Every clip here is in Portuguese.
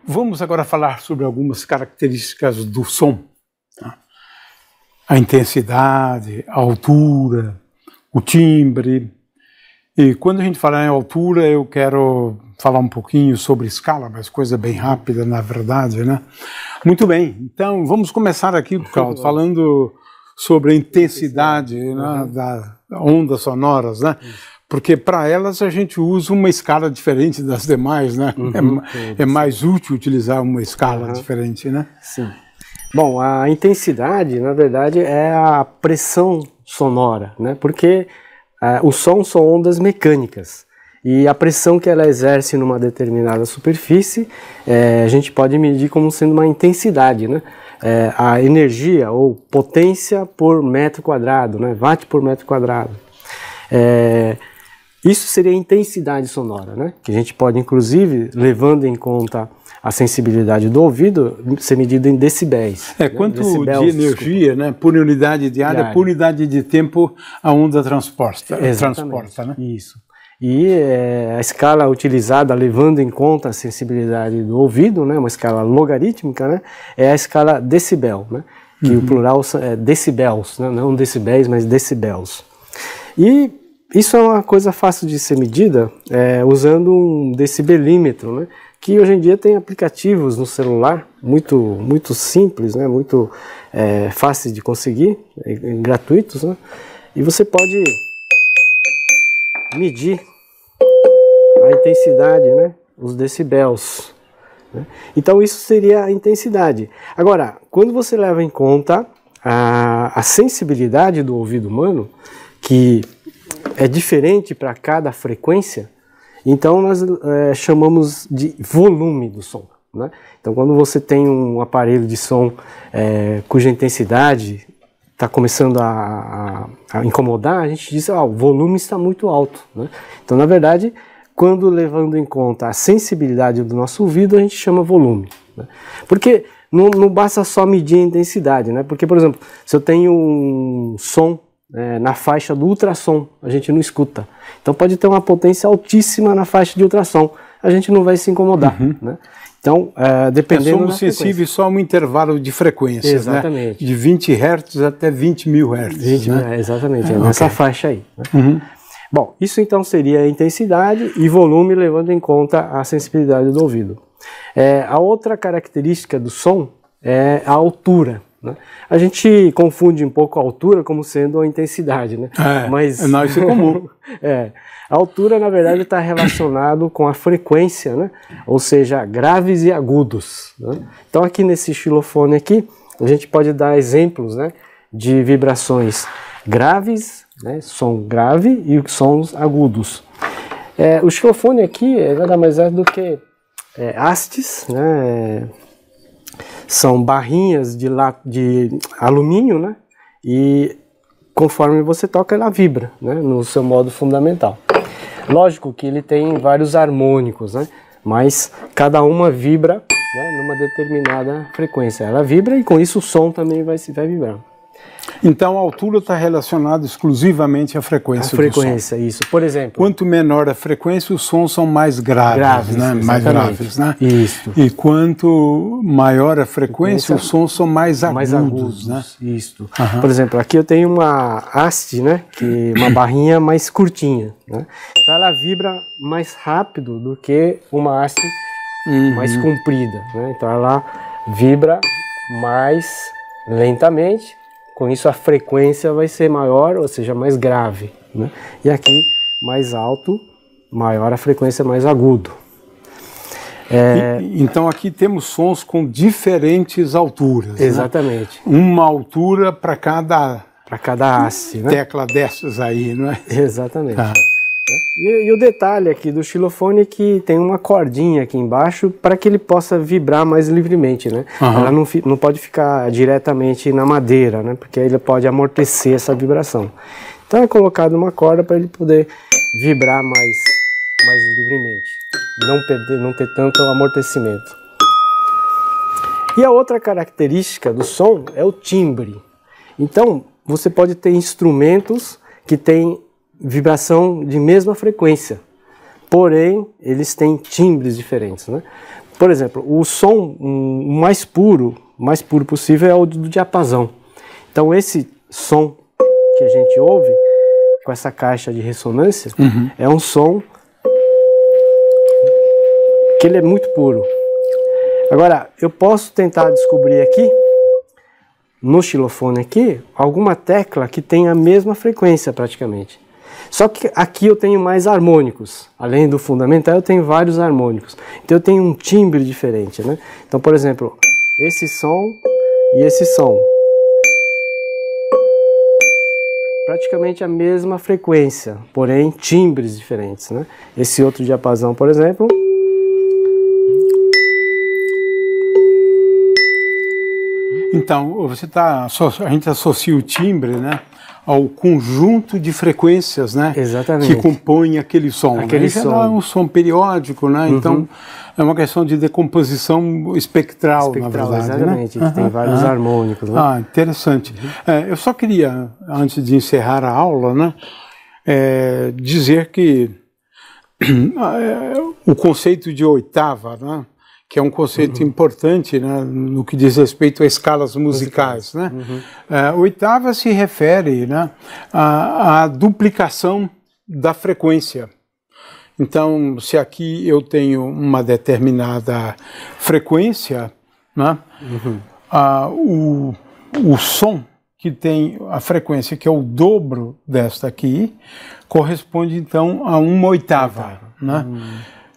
Vamos agora falar sobre algumas características do som. A intensidade, a altura, o timbre. E quando a gente fala em altura, eu quero falar um pouquinho sobre escala, mas coisa bem rápida, na verdade, né? Muito bem, então vamos começar aqui, Claudio, falando sobre a intensidade, né, das ondas sonoras, né? Porque para elas a gente usa uma escala diferente das demais, né? É mais útil utilizar uma escala diferente, né? Sim. Bom, a intensidade, na verdade, é a pressão sonora, né? Porque o som são ondas mecânicas e a pressão que ela exerce numa determinada superfície, a gente pode medir como sendo uma intensidade, né? A energia ou potência por metro quadrado, né? Watt por metro quadrado. Isso seria a intensidade sonora, né? Que a gente pode, inclusive, levando em conta a sensibilidade do ouvido, ser medida em decibéis. Quanto decibéis, de energia, né, por unidade de área, por unidade de tempo, a onda transporta, né? Isso. E a escala utilizada, levando em conta a sensibilidade do ouvido, né, uma escala logarítmica, né, é a escala decibel, né, que o plural é decibels, né, não decibéis, mas decibels. E isso é uma coisa fácil de ser medida usando um decibelímetro, né, que hoje em dia tem aplicativos no celular, muito simples, né, muito fáceis de conseguir, gratuitos, né, e você pode medir a intensidade, né, os decibéis, né. Então isso seria a intensidade. Agora, quando você leva em conta a sensibilidade do ouvido humano, que é diferente para cada frequência, então nós chamamos de volume do som, né? Então quando você tem um aparelho de som cuja intensidade está começando a incomodar, a gente diz, o volume está muito alto, né? Então na verdade, quando levando em conta a sensibilidade do nosso ouvido, a gente chama volume, né? Porque não basta só medir a intensidade, né? Porque, por exemplo, se eu tenho um som na faixa do ultrassom, a gente não escuta. Então pode ter uma potência altíssima na faixa de ultrassom, a gente não vai se incomodar, né? Então, dependendo somos sensíveis só a um intervalo de frequência, exatamente, né? De 20 Hz até 20.000 Hz. Né? Exatamente, nessa faixa aí, né? Bom, isso então seria a intensidade e volume, levando em conta a sensibilidade do ouvido. A outra característica do som é a altura, né? A gente confunde um pouco a altura como sendo a intensidade, né? Mas isso é comum. A altura, na verdade, está relacionado com a frequência, né? Ou seja, graves e agudos, né? Então aqui nesse xilofone aqui, a gente pode dar exemplos, né, de vibrações graves, né, som grave e sons agudos. O xilofone aqui nada mais é do que hastes, né? São barrinhas de alumínio, né? E conforme você toca, ela vibra, né, no seu modo fundamental. Lógico que ele tem vários harmônicos, né? Mas cada uma vibra, né, numa determinada frequência. Ela vibra e com isso o som também vai vibrar. Então a altura está relacionada exclusivamente à frequência do som. A frequência, isso. Por exemplo, quanto menor a frequência, os sons são mais graves, né? Mais graves, né? Isso. E quanto maior a frequência, os sons são mais agudos, né? Isso. Por exemplo, aqui eu tenho uma haste, né? Uma barrinha mais curtinha, né? Então ela vibra mais rápido do que uma haste mais comprida, né? Então ela vibra mais lentamente. Com isso a frequência vai ser maior, ou seja, mais grave, né? E aqui mais alto, maior a frequência, mais agudo. Então aqui temos sons com diferentes alturas. Exatamente. Né? Uma altura para cada haste, né? Tecla dessas aí, não é? Exatamente. E o detalhe aqui do xilofone é que tem uma cordinha aqui embaixo para que ele possa vibrar mais livremente, né? Ela não pode ficar diretamente na madeira, né? Porque aí ele pode amortecer essa vibração. Então é colocado uma corda para ele poder vibrar mais livremente, não ter tanto amortecimento. E a outra característica do som é o timbre. Então você pode ter instrumentos que têm vibração de mesma frequência, porém eles têm timbres diferentes, né? Por exemplo, o som mais puro possível é o do diapasão. Então esse som que a gente ouve com essa caixa de ressonância é um som que ele é muito puro. Agora, eu posso tentar descobrir aqui, no xilofone aqui, alguma tecla que tenha a mesma frequência praticamente. Só que aqui eu tenho mais harmônicos. Além do fundamental, eu tenho vários harmônicos. Então eu tenho um timbre diferente, né? Então, por exemplo, esse som e esse som. Praticamente a mesma frequência, porém timbres diferentes, né? Esse outro diapasão, por exemplo. Então, a gente associa o timbre, né, ao conjunto de frequências, né, exatamente, que compõem aquele som. Aquele né? som. É um som periódico, né? Então é uma questão de decomposição espectral, na verdade. Exatamente, né? Tem vários harmônicos. Né? Ah, interessante. Eu só queria, antes de encerrar a aula, né, dizer que o conceito de oitava, né, que é um conceito importante, né, no que diz respeito a escalas musicais. Né? Oitava se refere, né, à duplicação da frequência. Então, se aqui eu tenho uma determinada frequência, né, o som que tem a frequência que é o dobro desta aqui, corresponde então a uma oitava. Né?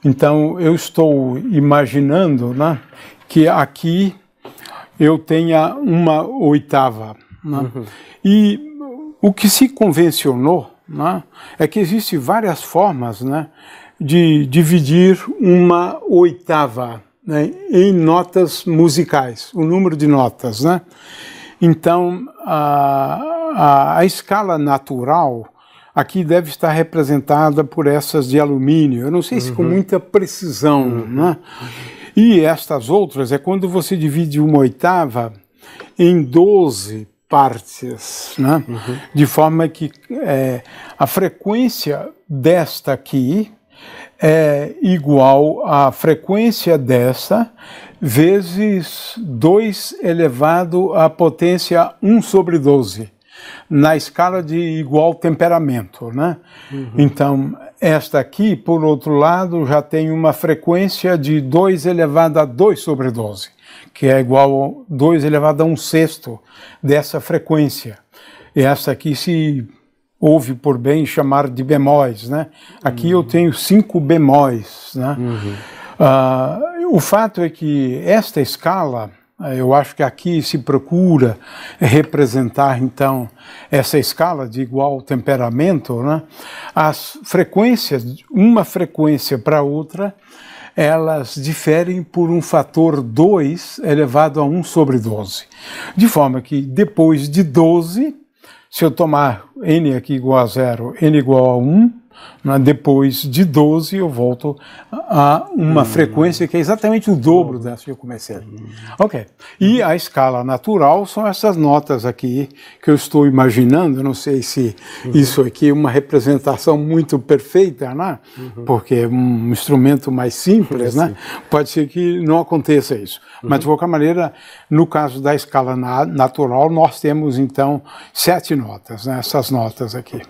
Então, eu estou imaginando, né, que aqui eu tenha uma oitava. Né? E o que se convencionou, né, é que existem várias formas, né, de dividir uma oitava, né, em notas musicais, o número de notas. Né? Então, a escala natural aqui deve estar representada por essas de alumínio, eu não sei se com muita precisão, né? E estas outras é quando você divide uma oitava em 12 partes, né? De forma que a frequência desta aqui é igual à frequência desta vezes 2 elevado à potência 1 sobre 12. Na escala de igual temperamento, né? Então, esta aqui, por outro lado, já tem uma frequência de 2 elevado a 2 sobre 12, que é igual a 2 elevado a 1/6 dessa frequência. E essa aqui se ouve por bem chamar de bemóis, né? Aqui eu tenho 5 bemóis, né? O fato é que esta escala, eu acho que aqui se procura representar, então, essa escala de igual temperamento, né? As frequências, uma frequência para outra, elas diferem por um fator 2 elevado a 1 sobre 12. De forma que depois de 12, se eu tomar n aqui igual a 0, n igual a 1, né, depois de 12 eu volto a uma frequência que é exatamente o dobro dessa que eu comecei. Ok. E a escala natural são essas notas aqui que eu estou imaginando. Eu não sei se isso aqui é uma representação muito perfeita, né? Porque é um instrumento mais simples, né? Pode ser que não aconteça isso. Mas, de qualquer maneira, no caso da escala natural, nós temos, então, 7 notas, né? Essas notas aqui.